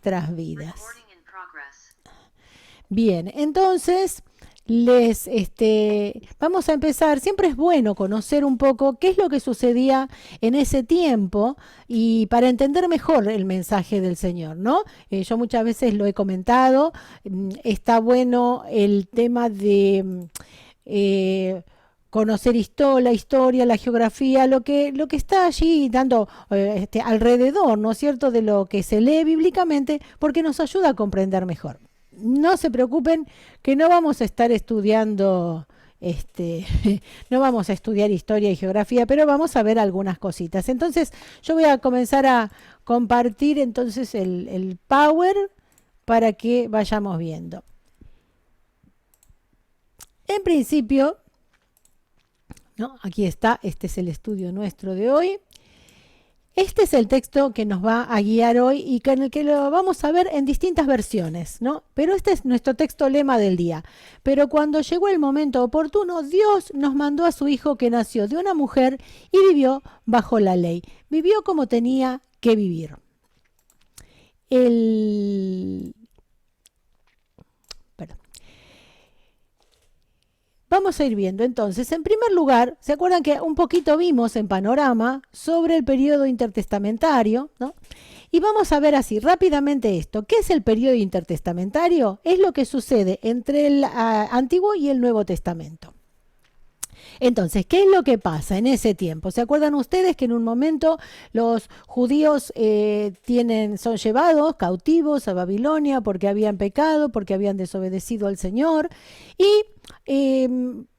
nuestras vidas. Bien, entonces vamos a empezar. Siempre es bueno conocer un poco qué es lo que sucedía en ese tiempo y para entender mejor el mensaje del Señor, ¿no? Yo muchas veces lo he comentado. Está bueno el tema de conocer la historia, la geografía, lo que está allí dando alrededor, ¿no es cierto?, de lo que se lee bíblicamente, porque nos ayuda a comprender mejor. No se preocupen que no vamos a estar estudiando, no vamos a estudiar historia y geografía, pero vamos a ver algunas cositas. Entonces, yo voy a comenzar a compartir entonces el Power para que vayamos viendo. En principio, ¿no? Aquí está, este es el estudio nuestro de hoy. Este es el texto que nos va a guiar hoy y con el que lo vamos a ver en distintas versiones, ¿no? Pero este es nuestro texto lema del día. Pero cuando llegó el momento oportuno, Dios nos mandó a su Hijo que nació de una mujer y vivió bajo la ley. Vivió como tenía que vivir. Vamos a ir viendo entonces, en primer lugar, ¿se acuerdan que un poquito vimos en panorama sobre el periodo intertestamentario, ¿no? Y vamos a ver así rápidamente esto. ¿Qué es el periodo intertestamentario? Es lo que sucede entre el Antiguo y el Nuevo Testamento. Entonces, ¿qué es lo que pasa en ese tiempo? ¿Se acuerdan ustedes que en un momento los judíos son llevados cautivos a Babilonia porque habían pecado, porque habían desobedecido al Señor y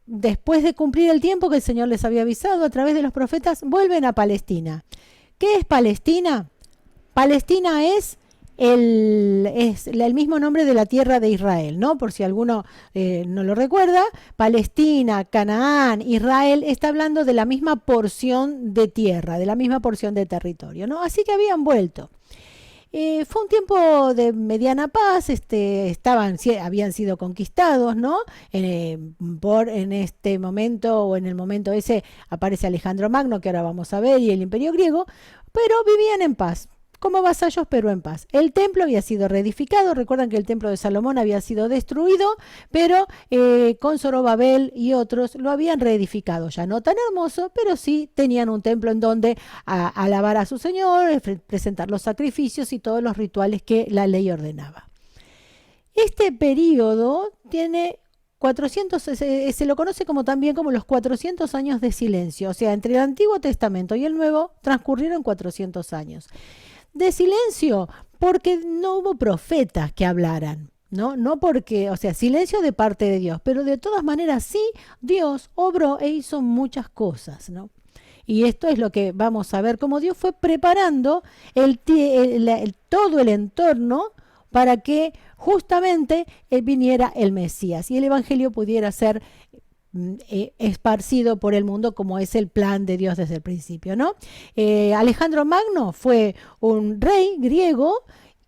después de cumplir el tiempo que el Señor les había avisado a través de los profetas, vuelven a Palestina? ¿Qué es Palestina? Palestina es el mismo nombre de la tierra de Israel, ¿no? Por si alguno no lo recuerda, Palestina, Canaán, Israel, está hablando de la misma porción de tierra, de la misma porción de territorio, ¿no? Así que habían vuelto. Fue un tiempo de mediana paz, habían sido conquistados, ¿no? En este momento o en el momento ese aparece Alejandro Magno, que ahora vamos a ver, y el Imperio griego, pero vivían en paz, como vasallos, pero en paz. El templo había sido reedificado. Recuerdan que el templo de Salomón había sido destruido, pero con Zorobabel y otros lo habían reedificado. Ya no tan hermoso, pero sí tenían un templo en donde alabar a su Señor, presentar los sacrificios y todos los rituales que la ley ordenaba. Este periodo tiene 400, se lo conoce también como los 400 años de silencio. O sea, entre el Antiguo Testamento y el Nuevo transcurrieron 400 años de silencio, porque no hubo profetas que hablaran, ¿no? No porque, o sea, silencio de parte de Dios, pero de todas maneras sí, Dios obró e hizo muchas cosas, ¿no? Y esto es lo que vamos a ver, cómo Dios fue preparando todo el entorno para que justamente viniera el Mesías y el Evangelio pudiera ser esparcido por el mundo, como es el plan de Dios desde el principio, ¿no? Alejandro Magno fue un rey griego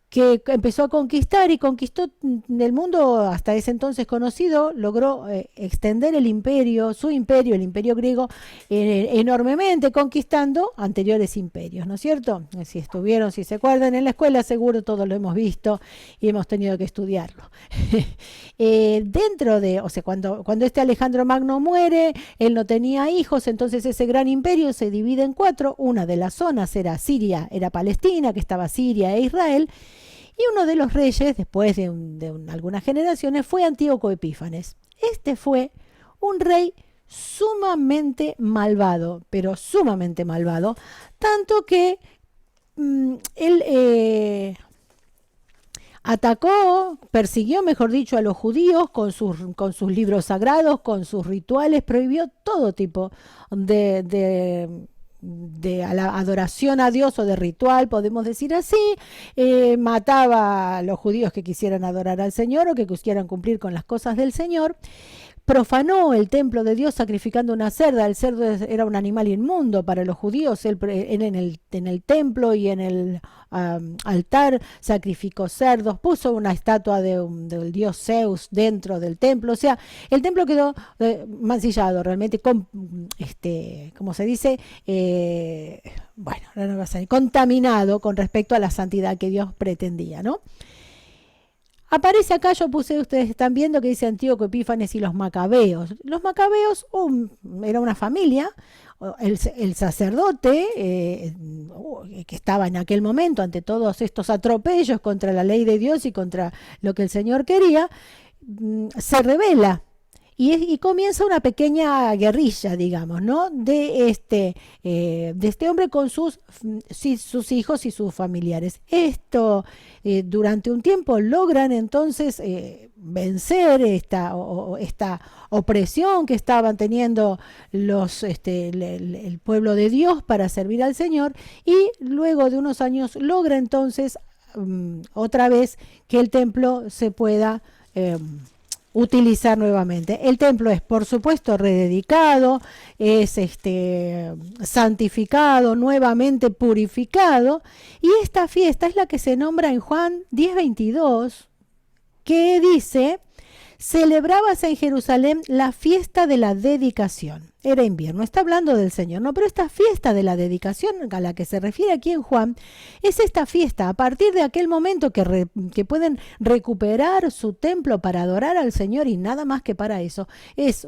que empezó a conquistar y conquistó el mundo hasta ese entonces conocido, logró extender el imperio, el imperio griego, enormemente, conquistando anteriores imperios, ¿no es cierto? Si se acuerdan en la escuela, seguro todos lo hemos visto y hemos tenido que estudiarlo. Cuando este Alejandro Magno muere, él no tenía hijos, entonces ese gran imperio se divide en cuatro. Una de las zonas era Siria, era Palestina, que estaba Siria e Israel. Y uno de los reyes, después de algunas generaciones, fue Antíoco Epífanes. Este fue un rey sumamente malvado, pero sumamente malvado, tanto que él atacó, persiguió, mejor dicho, a los judíos con sus libros sagrados, con sus rituales, prohibió todo tipo de adoración a Dios o de ritual, podemos decir así. Mataba a los judíos que quisieran adorar al Señor o que quisieran cumplir con las cosas del Señor. profanó el templo de Dios sacrificando una cerda. El cerdo era un animal inmundo para los judíos. Él, en el templo y en el altar sacrificó cerdos, puso una estatua del dios Zeus dentro del templo. O sea, el templo quedó mancillado realmente, como se dice, bueno, no va a ser, contaminado con respecto a la santidad que Dios pretendía, ¿no? Aparece acá, yo puse, ustedes están viendo que dice Antíoco Epífanes y los macabeos. Los macabeos era una familia, el sacerdote que estaba en aquel momento ante todos estos atropellos contra la ley de Dios y contra lo que el Señor quería, se rebela. Y comienza una pequeña guerrilla, digamos, ¿no? De este hombre con sus hijos y sus familiares. Esto, durante un tiempo, logran entonces vencer esta opresión que estaban teniendo el pueblo de Dios para servir al Señor, y luego de unos años logra entonces otra vez que el templo se pueda utilizar nuevamente. El templo es, por supuesto, rededicado, es santificado, nuevamente purificado, y esta fiesta es la que se nombra en Juan 10:22, que dice: celebrábase en Jerusalén la fiesta de la dedicación. Era invierno, está hablando del Señor, ¿no? Pero esta fiesta de la dedicación a la que se refiere aquí en Juan es esta fiesta, a partir de aquel momento que pueden recuperar su templo para adorar al Señor y nada más que para eso. Es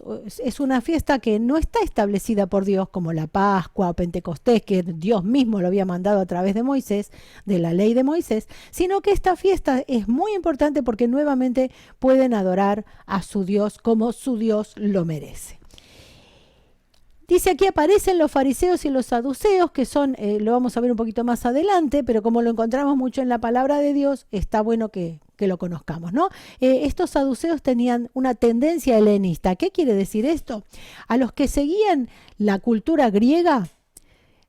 una fiesta que no está establecida por Dios como la Pascua o Pentecostés, que Dios mismo lo había mandado a través de Moisés, de la ley de Moisés, sino que esta fiesta es muy importante porque nuevamente pueden adorar a su Dios como su Dios lo merece. Dice aquí aparecen los fariseos y los saduceos, que son, lo vamos a ver un poquito más adelante, pero como lo encontramos mucho en la palabra de Dios, está bueno que lo conozcamos, ¿no? Estos saduceos tenían una tendencia helenista. ¿Qué quiere decir esto? A los que seguían la cultura griega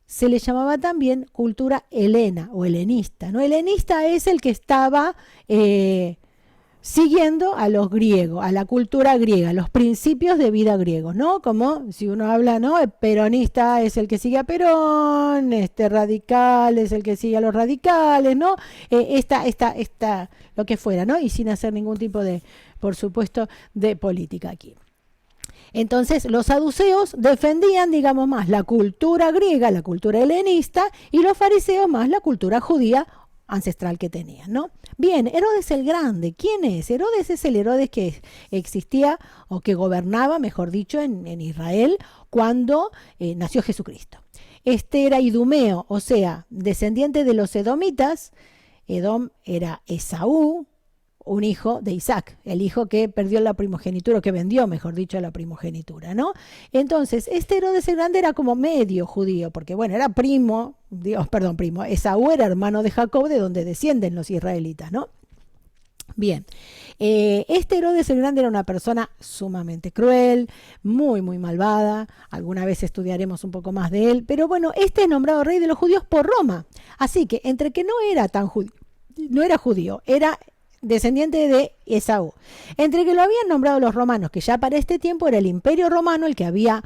se le llamaba también cultura helena o helenista, ¿no? Helenista es el que estaba siguiendo a los griegos, a la cultura griega, los principios de vida griegos, ¿no? Como si uno habla, ¿no? El peronista es el que sigue a Perón, radical es el que sigue a los radicales, ¿no? Lo que fuera, ¿no? Y sin hacer ningún tipo de, por supuesto, de política aquí. Entonces los saduceos defendían, digamos, más la cultura griega, la cultura helenista, y los fariseos más la cultura judía ancestral que tenían, ¿no? Bien, Herodes el Grande, ¿quién es? Herodes es el Herodes que existía o que gobernaba, mejor dicho, en Israel cuando nació Jesucristo. Este era idumeo, o sea, descendiente de los edomitas. Edom era Esaú, un hijo de Isaac, el hijo que perdió la primogenitura, o que vendió, mejor dicho, la primogenitura, ¿no? Entonces, este Herodes el Grande era como medio judío, porque bueno, era primo, Esaú era hermano de Jacob, de donde descienden los israelitas, ¿no? Bien, este Herodes el Grande era una persona sumamente cruel, muy, muy malvada. Alguna vez estudiaremos un poco más de él, pero bueno, este es nombrado rey de los judíos por Roma. Así que entre que no era judío, era descendiente de Esaú. Entre que lo habían nombrado los romanos, que ya para este tiempo era el Imperio Romano el que había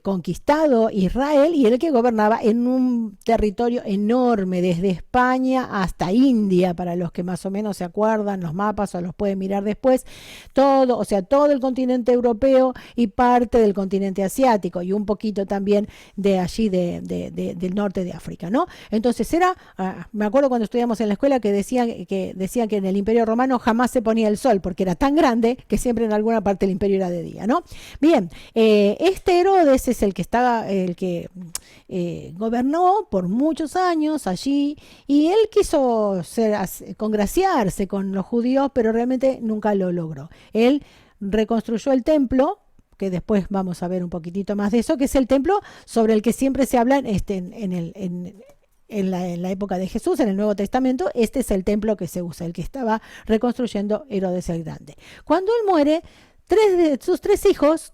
conquistado Israel y el que gobernaba en un territorio enorme, desde España hasta India, para los que más o menos se acuerdan los mapas o los pueden mirar después, todo el continente europeo y parte del continente asiático y un poquito también de allí del norte de África, ¿no? Entonces me acuerdo cuando estudiamos en la escuela que decían que en el Imperio Romano jamás se ponía el sol porque era tan grande que siempre en alguna parte del imperio era de día, ¿no? Bien, este Herodes es el que gobernó por muchos años allí, y él quiso congraciarse con los judíos, pero realmente nunca lo logró. Él reconstruyó el templo, que después vamos a ver un poquitito más de eso, que es el templo sobre el que siempre se habla en la época de Jesús, en el Nuevo Testamento. Este es el templo que se usa, el que estaba reconstruyendo Herodes el Grande. Cuando él muere, sus tres hijos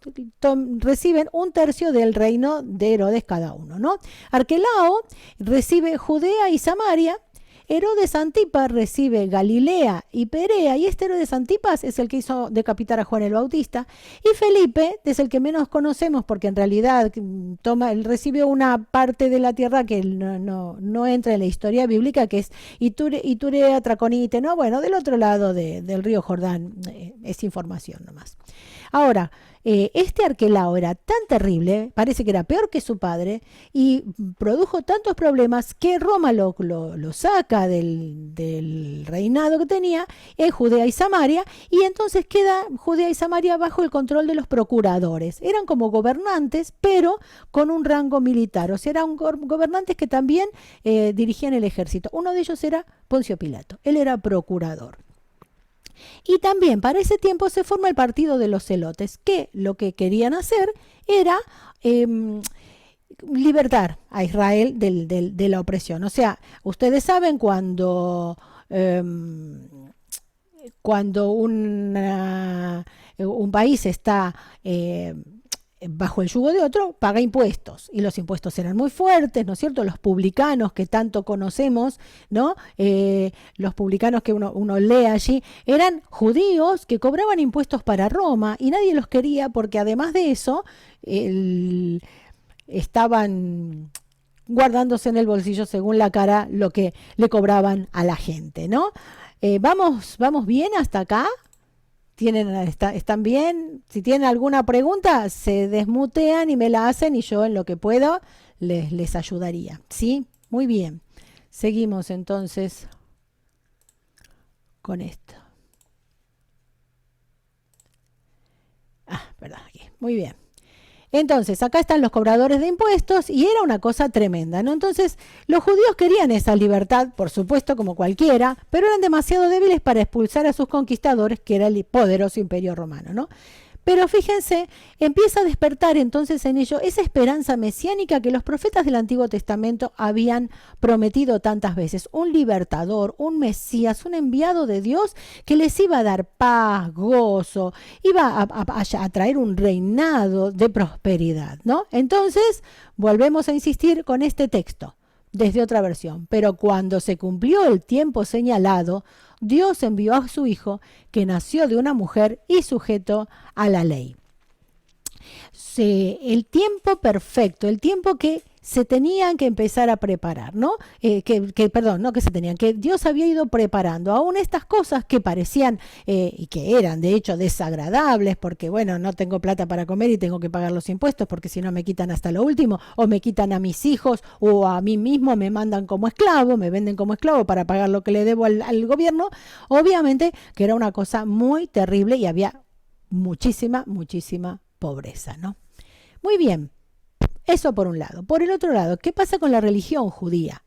reciben 1/3 del reino de Herodes cada uno, ¿no? Arquelao recibe Judea y Samaria, Herodes Antipas recibe Galilea y Perea, y este Herodes Antipas es el que hizo decapitar a Juan el Bautista, y Felipe es el que menos conocemos porque en realidad él recibió una parte de la tierra que no entra en la historia bíblica, que es Iturea, Traconite, ¿no? Bueno, del otro lado del río Jordán, es información nomás. Ahora, este Arquelao era tan terrible, parece que era peor que su padre, y produjo tantos problemas que Roma lo saca del reinado que tenía en Judea y Samaria, y entonces queda Judea y Samaria bajo el control de los procuradores. Eran como gobernantes, pero con un rango militar, o sea, eran gobernantes que también dirigían el ejército. Uno de ellos era Poncio Pilato, él era procurador. Y también para ese tiempo se forma el partido de los celotes, que lo que querían hacer era libertar a Israel de la opresión. O sea, ustedes saben cuando un país está bajo el yugo de otro, paga impuestos, y los impuestos eran muy fuertes, ¿no es cierto? Los publicanos que tanto conocemos, ¿no? Los publicanos que uno lee allí, eran judíos que cobraban impuestos para Roma, y nadie los quería porque además de eso, estaban guardándose en el bolsillo según la cara lo que le cobraban a la gente, ¿no? ¿Vamos bien hasta acá? ¿Están bien? Si tienen alguna pregunta, se desmutean y me la hacen y yo en lo que puedo les ayudaría. ¿Sí? Muy bien. Seguimos entonces con esto. Perdón, aquí. Muy bien. Entonces, acá están los cobradores de impuestos y era una cosa tremenda, ¿no? Entonces, los judíos querían esa libertad, por supuesto, como cualquiera, pero eran demasiado débiles para expulsar a sus conquistadores, que era el poderoso imperio romano, ¿no? Pero fíjense, empieza a despertar entonces en ello esa esperanza mesiánica que los profetas del Antiguo Testamento habían prometido tantas veces. Un libertador, un Mesías, un enviado de Dios que les iba a dar paz, gozo, iba a traer un reinado de prosperidad, ¿no? Entonces, volvemos a insistir con este texto, desde otra versión. Pero cuando se cumplió el tiempo señalado, Dios envió a su Hijo, que nació de una mujer y sujeto a la ley. El tiempo perfecto, el tiempo que se tenían que empezar a preparar, ¿no? Que Dios había ido preparando aún estas cosas que parecían y que eran de hecho desagradables, porque bueno, no tengo plata para comer y tengo que pagar los impuestos porque si no me quitan hasta lo último, o me quitan a mis hijos o a mí mismo, me mandan como esclavo, me venden como esclavo para pagar lo que le debo al gobierno. Obviamente que era una cosa muy terrible y había muchísima pobreza, ¿no? Muy bien. Eso por un lado. Por el otro lado, ¿qué pasa con la religión judía?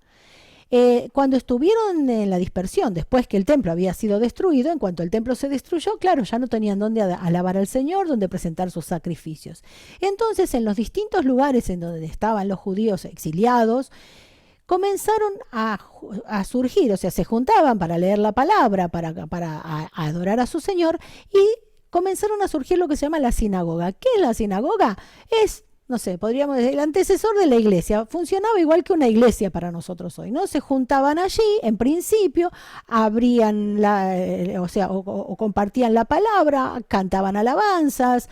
Cuando estuvieron en la dispersión, después que el templo había sido destruido, en cuanto el templo se destruyó, claro, ya no tenían dónde alabar al Señor, dónde presentar sus sacrificios. Entonces, en los distintos lugares en donde estaban los judíos exiliados, comenzaron a surgir, o sea, se juntaban para leer la palabra, para adorar a su Señor, y comenzaron a surgir lo que se llama la sinagoga. ¿Qué es la sinagoga? No sé, podríamos decir, el antecesor de la iglesia. Funcionaba igual que una iglesia para nosotros hoy, ¿no? Se juntaban allí, en principio, abrían o compartían la palabra, cantaban alabanzas,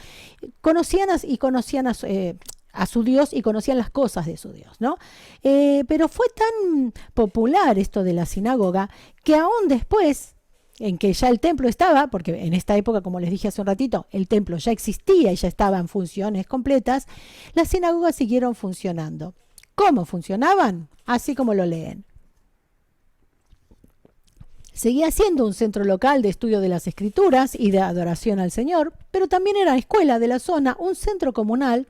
conocían a su Dios y conocían las cosas de su Dios, ¿no? Pero fue tan popular esto de la sinagoga que aún después, en que ya el templo estaba, porque en esta época, como les dije hace un ratito, el templo ya existía y ya estaba en funciones completas, las sinagogas siguieron funcionando. ¿Cómo funcionaban? Así como lo leen. Seguía siendo un centro local de estudio de las Escrituras y de adoración al Señor, pero también era escuela de la zona, un centro comunal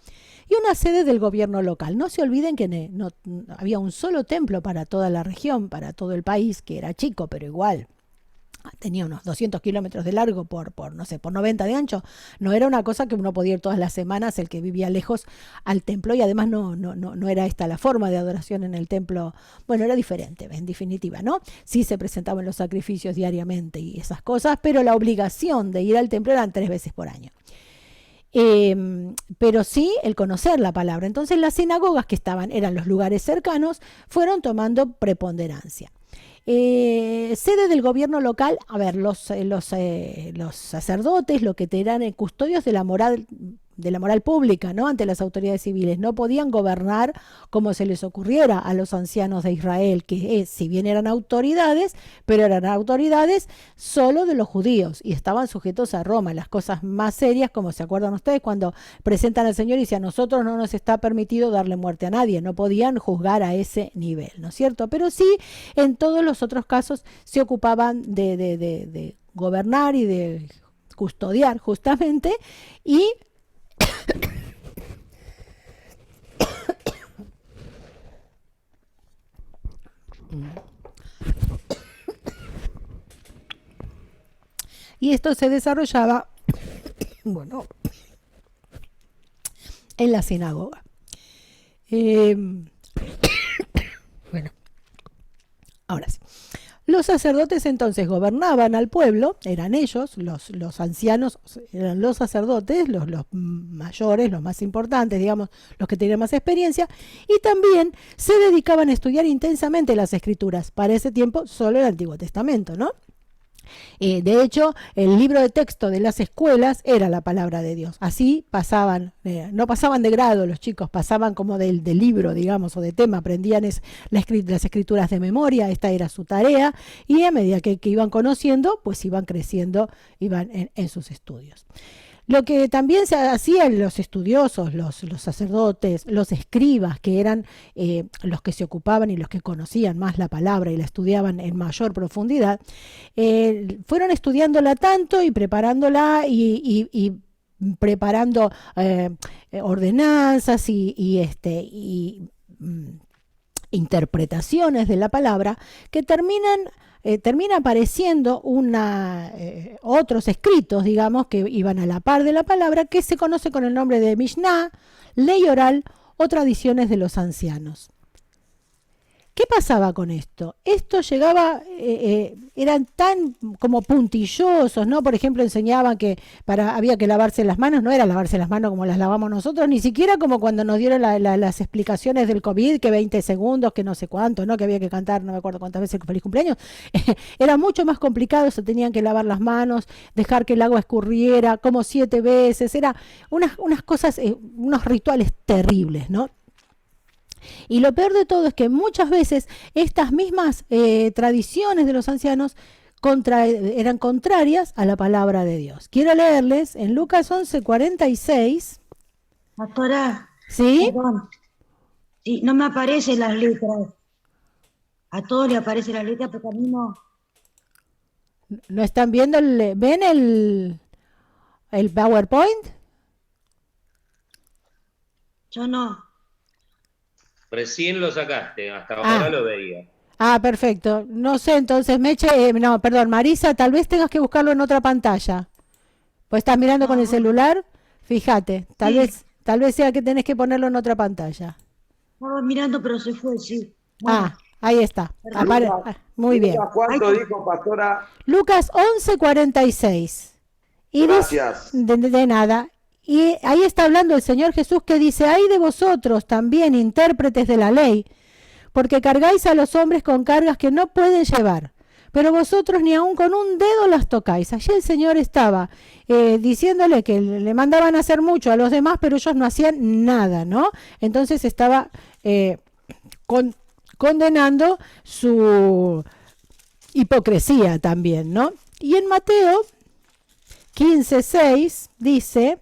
y una sede del gobierno local. No se olviden que no había un solo templo para toda la región, para todo el país, que era chico, pero igual tenía unos 200 kilómetros de largo por 90 de ancho. No era una cosa que uno podía ir todas las semanas, el que vivía lejos, al templo, y además no era esta la forma de adoración en el templo. Bueno, era diferente, en definitiva, ¿no? Sí se presentaban los sacrificios diariamente y esas cosas, pero la obligación de ir al templo eran 3 veces por año. Pero sí el conocer la palabra. Entonces las sinagogas que eran los lugares cercanos, fueron tomando preponderancia. Sede del gobierno local, a ver, los sacerdotes, lo que eran custodios de la moral pública, ¿no? Ante las autoridades civiles, no podían gobernar como se les ocurriera a los ancianos de Israel, que si bien eran autoridades, pero eran autoridades solo de los judíos y estaban sujetos a Roma. Las cosas más serias, como se acuerdan ustedes, cuando presentan al Señor y dicen, a nosotros no nos está permitido darle muerte a nadie, no podían juzgar a ese nivel, ¿no es cierto? Pero sí, en todos los otros casos se ocupaban de gobernar y de custodiar justamente, y esto se desarrollaba, bueno, en la sinagoga. Bueno, ahora sí. Los sacerdotes entonces gobernaban al pueblo, eran ellos, los ancianos eran los sacerdotes, los mayores, los más importantes, digamos, los que tenían más experiencia, y también se dedicaban a estudiar intensamente las escrituras, para ese tiempo solo el Antiguo Testamento, ¿no? De hecho, el libro de texto de las escuelas era la palabra de Dios. Así pasaban, no pasaban de grado los chicos, pasaban como del libro, digamos, o de tema, aprendían las escrituras de memoria, esta era su tarea, y a medida que iban conociendo, pues iban creciendo, iban en sus estudios. Lo que también se hacían los estudiosos, los sacerdotes, los escribas, que eran los que se ocupaban y los que conocían más la palabra y la estudiaban en mayor profundidad, fueron estudiándola tanto y preparándola y preparando ordenanzas y interpretaciones de la palabra que termina apareciendo otros escritos, digamos, que iban a la par de la palabra, que se conoce con el nombre de Mishnah, ley oral o tradiciones de los ancianos. ¿Qué pasaba con esto? Esto llegaba, eran tan como puntillosos, ¿no? Por ejemplo, enseñaban que había que lavarse las manos, no era lavarse las manos como las lavamos nosotros, ni siquiera como cuando nos dieron las explicaciones del COVID, que 20 segundos, que no sé cuánto, ¿no? Que había que cantar, no me acuerdo cuántas veces, feliz cumpleaños. Era mucho más complicado, se tenían que lavar las manos, dejar que el agua escurriera como 7 veces, era unas cosas, unos rituales terribles, ¿no? Y lo peor de todo es que muchas veces estas mismas tradiciones de los ancianos eran contrarias a la palabra de Dios. Quiero leerles en Lucas 11:46. Pastora, ¿Sí? perdón. Sí, no me aparecen las letras. A todos le aparecen las letras, pero a mí no. ¿No están viendo? ¿Ven el PowerPoint? Yo no. Recién lo sacaste, hasta ahora lo veía. Perfecto. No sé, entonces, no, perdón, Marisa, tal vez tengas que buscarlo en otra pantalla. Pues estás mirando con el celular, fíjate, tal vez sea que tenés que ponerlo en otra pantalla. Estaba mirando, pero se fue, sí. Bueno, Ahí está. Muy bien. ¿Cuánto dijo, pastora? Lucas 11:46. Y Gracias. de nada. Y ahí está hablando el Señor Jesús, que dice, ay de vosotros también, intérpretes de la ley, porque cargáis a los hombres con cargas que no pueden llevar, pero vosotros ni aun con un dedo las tocáis. Allí el Señor estaba diciéndole que le mandaban a hacer mucho a los demás, pero ellos no hacían nada, ¿no? Entonces estaba condenando su hipocresía también, ¿no? Y en Mateo 15:6 dice,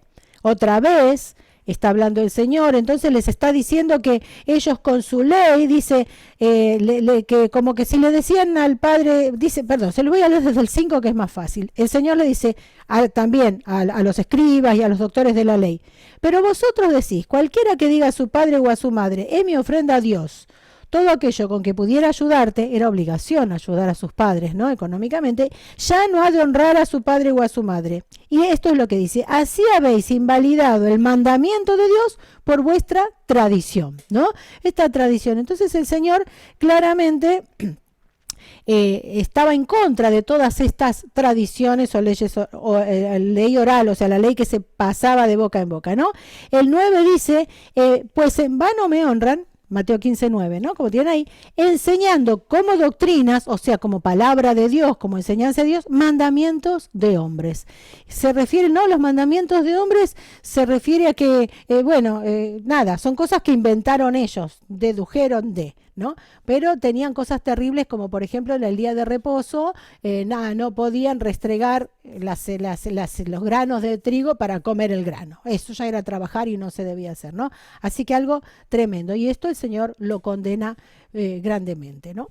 otra vez está hablando el Señor, entonces les está diciendo que ellos con su ley, dice, que como que si le decían al Padre, dice, perdón, se lo voy a leer desde el 5 que es más fácil. El Señor le dice también a los escribas y a los doctores de la ley, pero vosotros decís, cualquiera que diga a su padre o a su madre, es mi ofrenda a Dios, todo aquello con que pudiera ayudarte, era obligación ayudar a sus padres, ¿no? Económicamente, ya no ha de honrar a su padre o a su madre. Y esto es lo que dice, así habéis invalidado el mandamiento de Dios por vuestra tradición, ¿no? Esta tradición. Entonces el Señor claramente estaba en contra de todas estas tradiciones o leyes, o ley oral, o sea, la ley que se pasaba de boca en boca, ¿no? El 9 dice, pues en vano me honran, Mateo 15:9, ¿no? Como tienen ahí, enseñando como doctrinas, o sea, como palabra de Dios, como enseñanza de Dios, mandamientos de hombres. Se refiere, ¿no? Los mandamientos de hombres se refiere a que, nada, son cosas que inventaron ellos, dedujeron de, ¿no? Pero tenían cosas terribles como, por ejemplo, en el día de reposo, no podían restregar los granos de trigo para comer el grano. Eso ya era trabajar y no se debía hacer, ¿no? Así que algo tremendo. Y esto el Señor lo condena grandemente, ¿no?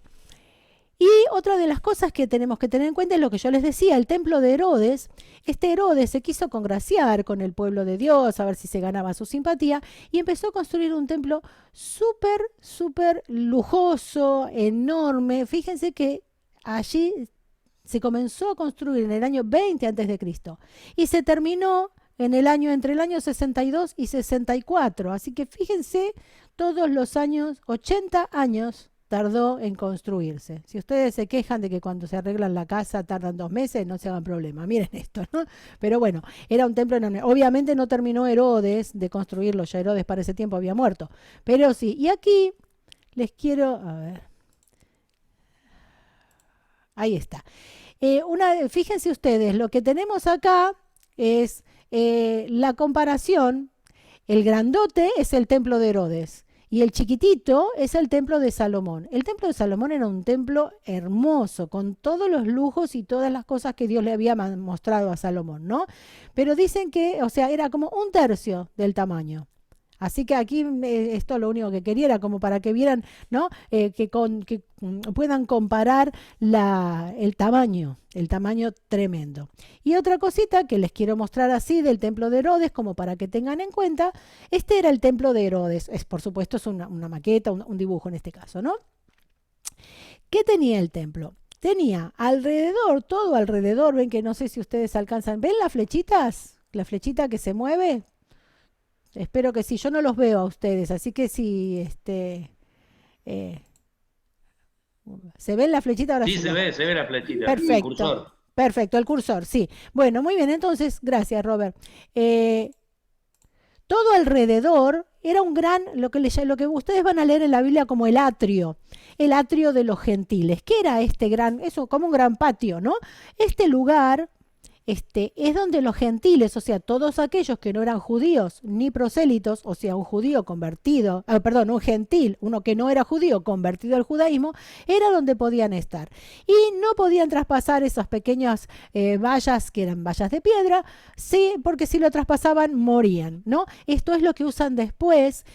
Y otra de las cosas que tenemos que tener en cuenta es lo que yo les decía, el templo de Herodes. Este Herodes se quiso congraciar con el pueblo de Dios, a ver si se ganaba su simpatía, y empezó a construir un templo súper, súper lujoso, enorme. Fíjense que allí se comenzó a construir en el año 20 antes de Cristo y se terminó entre el año 62 y 64. Así que fíjense todos los años, 80 años tardó en construirse. Si ustedes se quejan de que cuando se arreglan la casa tardan 2 meses, no se hagan problema. Miren esto, ¿no? Pero bueno, era un templo enorme. Obviamente no terminó Herodes de construirlo, ya Herodes para ese tiempo había muerto. Pero sí, y aquí les quiero, a ver, ahí está. Fíjense ustedes, lo que tenemos acá es la comparación. El grandote es el templo de Herodes y el chiquitito es el templo de Salomón. El templo de Salomón era un templo hermoso, con todos los lujos y todas las cosas que Dios le había mostrado a Salomón, ¿no? Pero dicen que, o sea, era como 1/3 del tamaño. Así que aquí esto lo único que quería era como para que vieran, ¿no? Que puedan comparar el tamaño tremendo. Y otra cosita que les quiero mostrar así del templo de Herodes, como para que tengan en cuenta, este era el templo de Herodes. Por supuesto es una maqueta, un dibujo en este caso, ¿no? ¿Qué tenía el templo? Tenía alrededor, todo alrededor, ven que no sé si ustedes alcanzan, ¿ven las flechitas? La flechita que se mueve. Espero que sí, yo no los veo a ustedes, así que si ¿se ve la flechita ahora? Sí, Sí, se ve la flechita, el perfecto, cursor. perfecto, el cursor, sí. Bueno, muy bien, entonces, gracias, Robert. Todo alrededor era un gran, lo que ustedes van a leer en la Biblia como el atrio de los gentiles. ¿Qué era este gran, eso, como un gran patio, ¿no? Este lugar es donde los gentiles, o sea, todos aquellos que no eran judíos ni prosélitos, o sea, un judío convertido, un gentil, uno que no era judío convertido al judaísmo, era donde podían estar. Y no podían traspasar esas pequeñas vallas que eran vallas de piedra, sí, porque si lo traspasaban morían, ¿no? Esto es lo que usan después.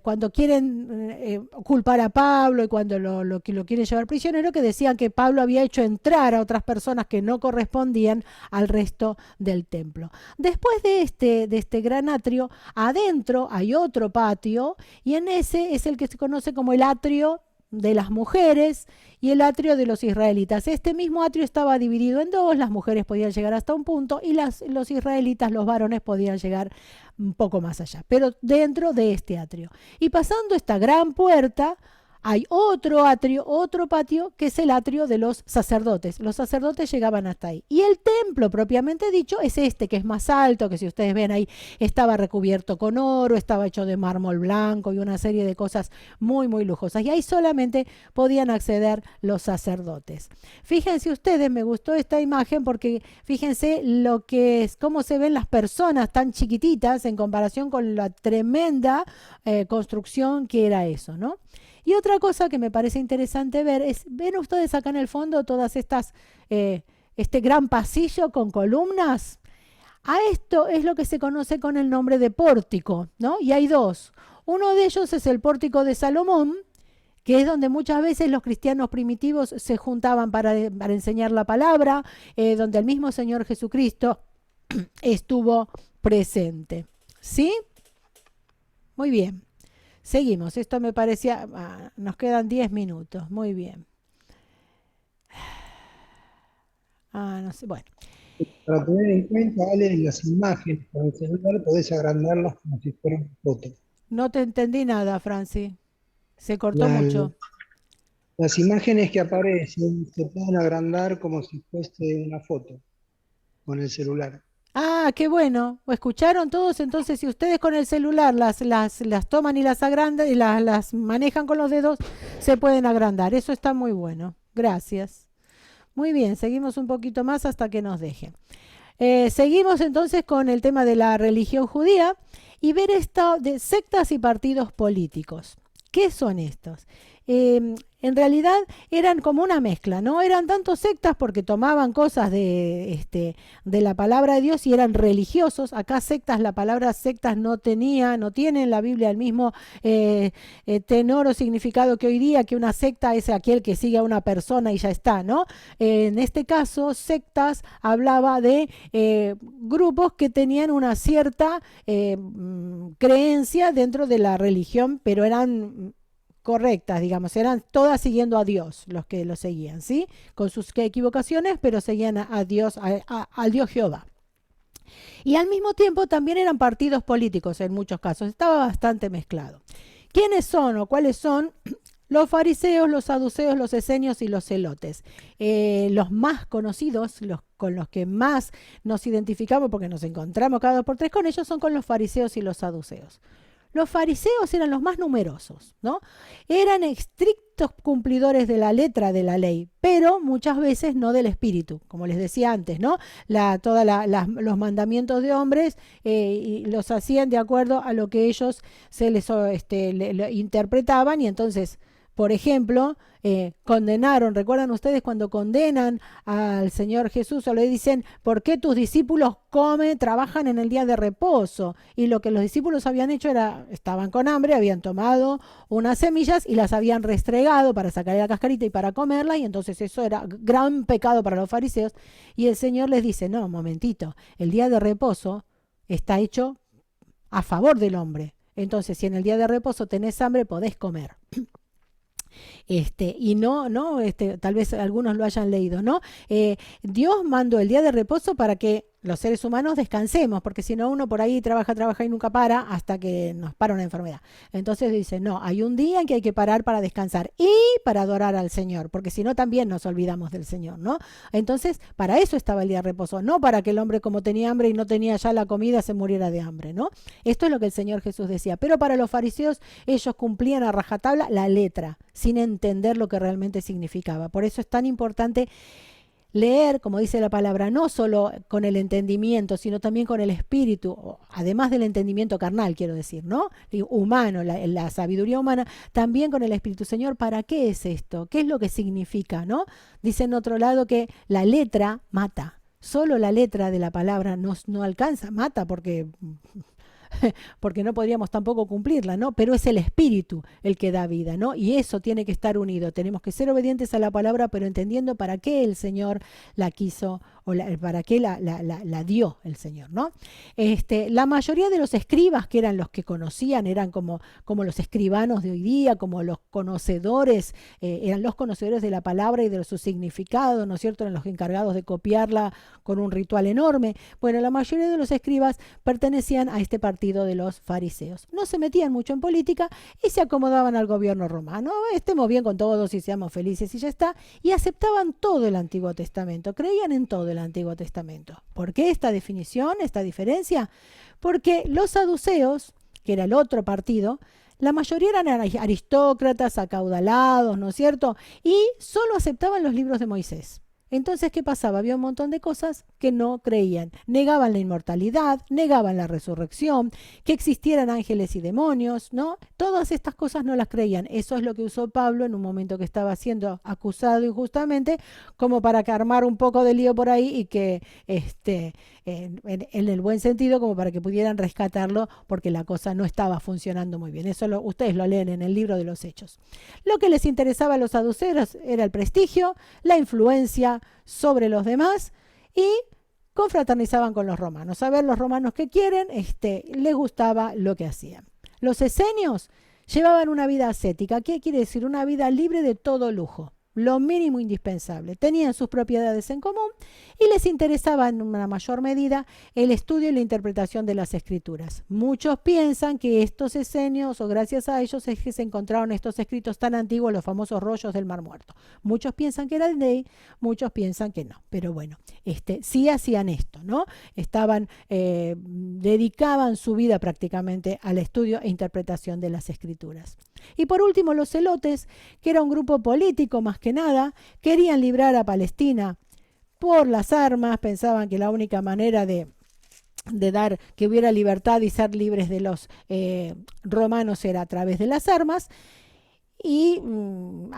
Cuando quieren culpar a Pablo y cuando lo quieren llevar prisionero, que decían que Pablo había hecho entrar a otras personas que no correspondían al resto del templo. Después de este gran atrio, adentro hay otro patio y en ese es el que se conoce como el atrio de las mujeres y el atrio de los israelitas. Este mismo atrio estaba dividido en dos, las mujeres podían llegar hasta un punto y los israelitas, los varones, podían llegar un poco más allá, pero dentro de este atrio. Y pasando esta gran puerta, hay otro atrio, otro patio, que es el atrio de los sacerdotes. Los sacerdotes llegaban hasta ahí. Y el templo, propiamente dicho, es este, que es más alto, que si ustedes ven ahí, estaba recubierto con oro, estaba hecho de mármol blanco y una serie de cosas muy, muy lujosas. Y ahí solamente podían acceder los sacerdotes. Fíjense ustedes, me gustó esta imagen porque fíjense lo que es, cómo se ven las personas tan chiquititas en comparación con la tremenda construcción que era eso, ¿no? Y otra cosa que me parece interesante ver es, ven ustedes acá en el fondo todas estas, este gran pasillo con columnas. A esto es lo que se conoce con el nombre de pórtico, ¿no? Y hay dos. Uno de ellos es el pórtico de Salomón, que es donde muchas veces los cristianos primitivos se juntaban para enseñar la palabra, donde el mismo Señor Jesucristo estuvo presente. ¿Sí? Muy bien. Seguimos, esto me parecía, nos quedan 10 minutos, muy bien. No sé, bueno. Para tener en cuenta, Ale, las imágenes con el celular podés agrandarlas como si fuera una foto. No te entendí nada, Franci, se cortó mucho. Las imágenes que aparecen se pueden agrandar como si fuese una foto con el celular. Ah, qué bueno. ¿O escucharon todos? Entonces, si ustedes con el celular las toman y las agrandan y las manejan con los dedos, se pueden agrandar. Eso está muy bueno. Gracias. Muy bien, seguimos un poquito más hasta que nos dejen. Seguimos entonces con el tema de la religión judía y ver esto de sectas y partidos políticos. ¿Qué son estos? En realidad eran como una mezcla, no eran tanto sectas porque tomaban cosas de la palabra de Dios y eran religiosos. Acá sectas, la palabra sectas no tiene en la Biblia el mismo tenor o significado que hoy día, que una secta es aquel que sigue a una persona y ya está, ¿no? En este caso, sectas hablaba de grupos que tenían una cierta creencia dentro de la religión, pero eran correctas, digamos, eran todas siguiendo a Dios los que lo seguían, ¿sí? Con sus equivocaciones, pero seguían a Dios, al Dios Jehová. Y al mismo tiempo también eran partidos políticos en muchos casos, estaba bastante mezclado. ¿Quiénes son o cuáles son? Los fariseos, los saduceos, los esenios y los celotes. Los más conocidos, con los que más nos identificamos, porque nos encontramos cada 2 por 3 con ellos, son con los fariseos y los saduceos. Los fariseos eran los más numerosos, ¿no? Eran estrictos cumplidores de la letra de la ley, pero muchas veces no del espíritu, como les decía antes, ¿no? Los mandamientos de hombres y los hacían de acuerdo a lo que ellos se les interpretaban y entonces, por ejemplo, condenaron, ¿recuerdan ustedes cuando condenan al Señor Jesús o le dicen, ¿por qué tus discípulos trabajan en el día de reposo? Y lo que los discípulos habían hecho era, estaban con hambre, habían tomado unas semillas y las habían restregado para sacar la cascarita y para comerla, y entonces eso era gran pecado para los fariseos. Y el Señor les dice, no, un momentito, el día de reposo está hecho a favor del hombre. Entonces, si en el día de reposo tenés hambre, podés comer. Y tal vez algunos lo hayan leído, ¿no? Dios mandó el día de reposo para que los seres humanos descansemos, porque si no uno por ahí trabaja y nunca para hasta que nos para una enfermedad. Entonces dice, no, hay un día en que hay que parar para descansar y para adorar al Señor, porque si no también nos olvidamos del Señor, ¿no? Entonces, para eso estaba el día de reposo, no para que el hombre como tenía hambre y no tenía ya la comida se muriera de hambre, ¿no? Esto es lo que el Señor Jesús decía, pero para los fariseos ellos cumplían a rajatabla la letra, sin entender lo que realmente significaba. Por eso es tan importante leer, como dice la palabra, no solo con el entendimiento, sino también con el espíritu, además del entendimiento carnal, quiero decir, ¿no? Humano, la sabiduría humana, también con el espíritu. Señor, ¿para qué es esto? ¿Qué es lo que significa, no? Dice en otro lado que la letra mata. Solo la letra de la palabra no alcanza, mata porque no podríamos tampoco cumplirla, ¿no? Pero es el espíritu el que da vida, ¿no? Y eso tiene que estar unido. Tenemos que ser obedientes a la palabra, pero entendiendo para qué el Señor la quiso o para qué la dio el Señor, ¿no? La mayoría de los escribas, que eran los que conocían, eran como los escribanos de hoy día, como los conocedores, eran los conocedores de la palabra y de su significado, ¿no es cierto? Eran los encargados de copiarla con un ritual enorme. Bueno, la mayoría de los escribas pertenecían a este partido de los fariseos. No se metían mucho en política y se acomodaban al gobierno romano. Estemos bien con todos y seamos felices y ya está. Y aceptaban todo el Antiguo Testamento, creían en todo el Antiguo Testamento. ¿Por qué esta definición, esta diferencia? Porque los saduceos, que era el otro partido, la mayoría eran aristócratas, acaudalados, ¿no es cierto? Y solo aceptaban los libros de Moisés. Entonces, ¿qué pasaba? Había un montón de cosas que no creían. Negaban la inmortalidad, negaban la resurrección, que existieran ángeles y demonios, ¿no? Todas estas cosas no las creían. Eso es lo que usó Pablo en un momento que estaba siendo acusado injustamente, como para armar un poco de lío por ahí y que, en el buen sentido, como para que pudieran rescatarlo, porque la cosa no estaba funcionando muy bien. Eso ustedes lo leen en el libro de los Hechos. Lo que les interesaba a los saduceos era el prestigio, la influencia sobre los demás y confraternizaban con los romanos. A ver, los romanos qué quieren, les gustaba lo que hacían. Los esenios llevaban una vida ascética. ¿Qué quiere decir? Una vida libre de todo lujo. lo mínimo indispensable. Tenían sus propiedades en común y les interesaba en una mayor medida el estudio y la interpretación de las escrituras. Muchos piensan que estos esenios, o gracias a ellos, es que se encontraron estos escritos tan antiguos, los famosos rollos del Mar Muerto. Muchos piensan que eran de ahí, muchos piensan que no. Pero bueno, sí hacían esto, ¿no? Dedicaban su vida prácticamente al estudio e interpretación de las escrituras. Y por último, los celotes, que era un grupo político más que nada, querían librar a Palestina por las armas, pensaban que la única manera de dar que hubiera libertad y ser libres de los romanos era a través de las armas, y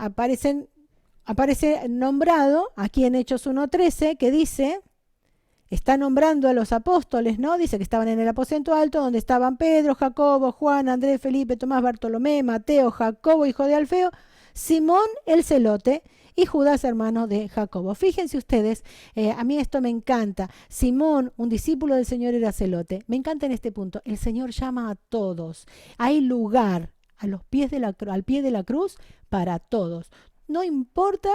aparece nombrado aquí en Hechos 1:13, que dice, está nombrando a los apóstoles, ¿no? Dice que estaban en el aposento alto, donde estaban Pedro, Jacobo, Juan, Andrés, Felipe, Tomás, Bartolomé, Mateo, Jacobo, hijo de Alfeo, Simón el celote y Judas, hermano de Jacobo. Fíjense ustedes, a mí esto me encanta. Simón, un discípulo del Señor, era celote. Me encanta en este punto. El Señor llama a todos. Hay lugar al pie de la cruz para todos. No importa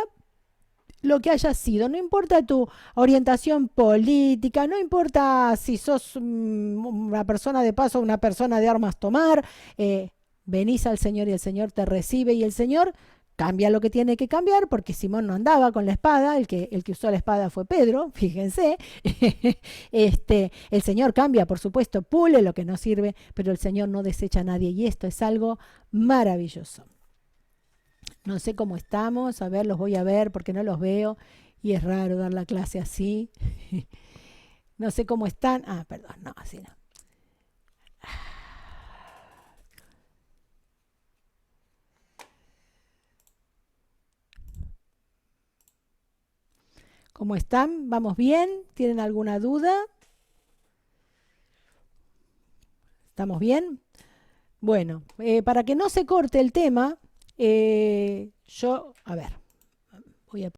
lo que hayas sido, no importa tu orientación política, no importa si sos una persona de paso o una persona de armas tomar, venís al Señor y el Señor te recibe y el Señor cambia lo que tiene que cambiar, porque Simón no andaba con la espada, el que usó la espada fue Pedro, fíjense. El Señor cambia, por supuesto, pule lo que no sirve, pero el Señor no desecha a nadie y esto es algo maravilloso. No sé cómo estamos, a ver, los voy a ver porque no los veo y es raro dar la clase así. No sé cómo están. Ah, perdón, no, así no. ¿Cómo están? ¿Vamos bien? ¿Tienen alguna duda? ¿Estamos bien? Bueno, para que no se corte el tema, a ver, voy a